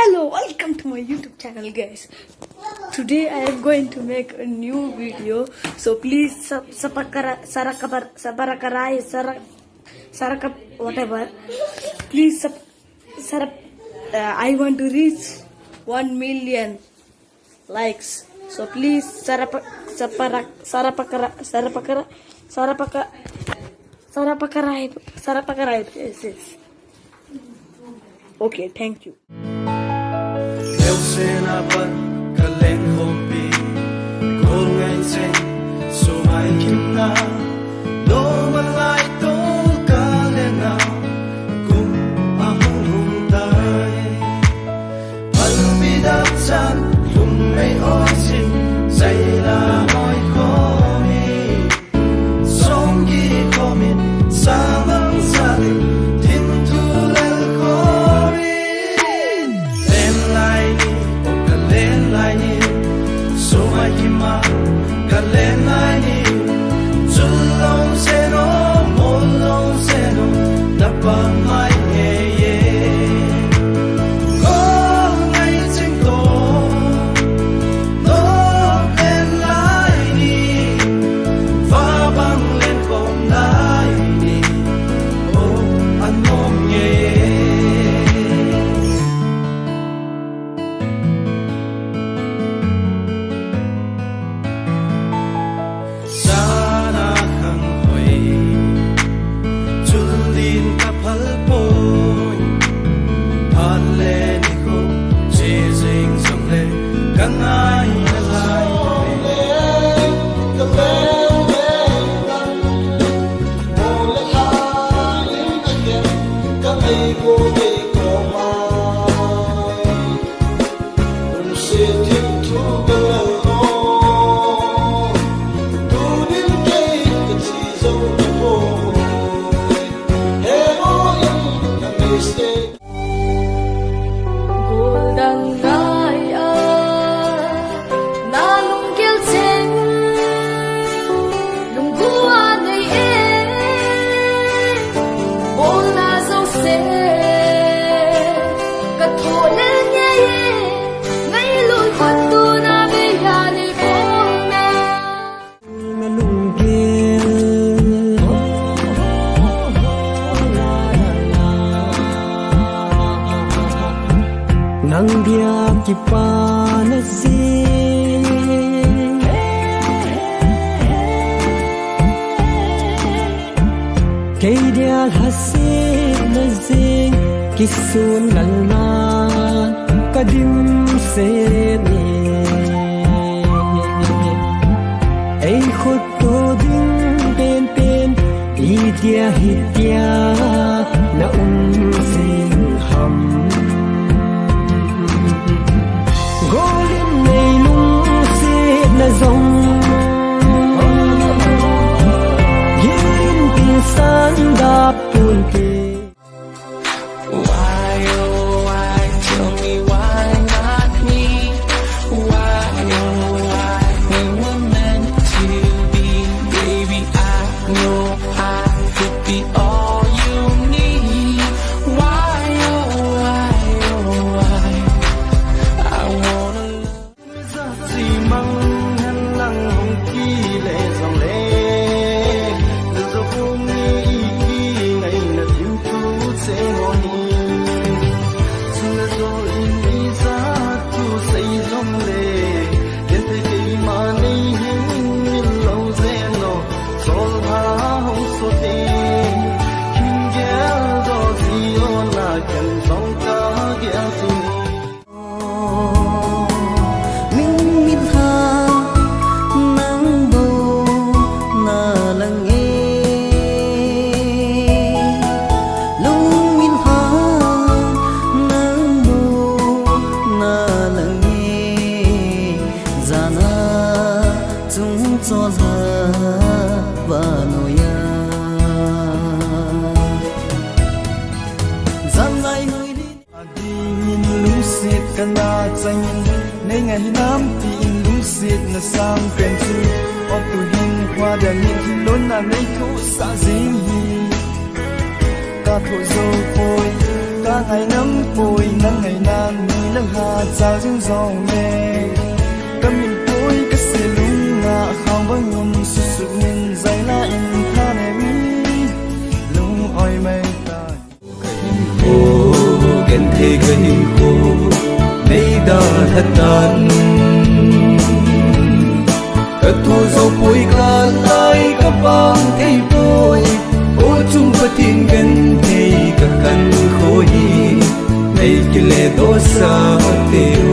Hello, welcome to my YouTube channel, guys. Today I am going to make a new video, so please whatever. Please I want to reach 1 million likes. So please yes. Okay, thank you. Nang dia kipanasi kay dia hasid nazing kisun ngalna kadim seni ay khuto din pen pen idia hitia na sing ham golin nay nung sit na zong yin pinsan dap tulke. Why oh why, tell me why not me? Why oh why, we were meant to be. Baby, I know I could be all you need. Why oh why, I wanna love. Chỉ mong hắn lăng hồng kỳ lệ dòng lệ dù không nghĩ ngày là thiếu thu sẽ ngồi xưa rồi nghĩ ra thu xây dòng lệ đến thế kì mà nay hình lâu dễ nọ rồi hà hồng số tiền kinh ghé do gì là cần dòng ta ghé tình cho ra và nỗi gian nay hơi đi đi nhìn lucid kana chang nei ngày nam ti lucid na sang pen chu o tu hin qua da ni lon na nei thu sa zing hi ka tho zo poi cả ngày nắng bồi nắng ngày nan mi nắng hà cha dương giàu nè cầm nhìn bôi cái xe lung ngã không vắng ngầm sụt sụt nhìn dây la in tha nè mi lung oi mây ta cô gần thế gần nhìn cô nay đã thật tan cả thu dâu bôi cả lại cả bang thấy bôi ô chung phát thiên gần thế cả căn khối này kia lệ đổ sa tiêu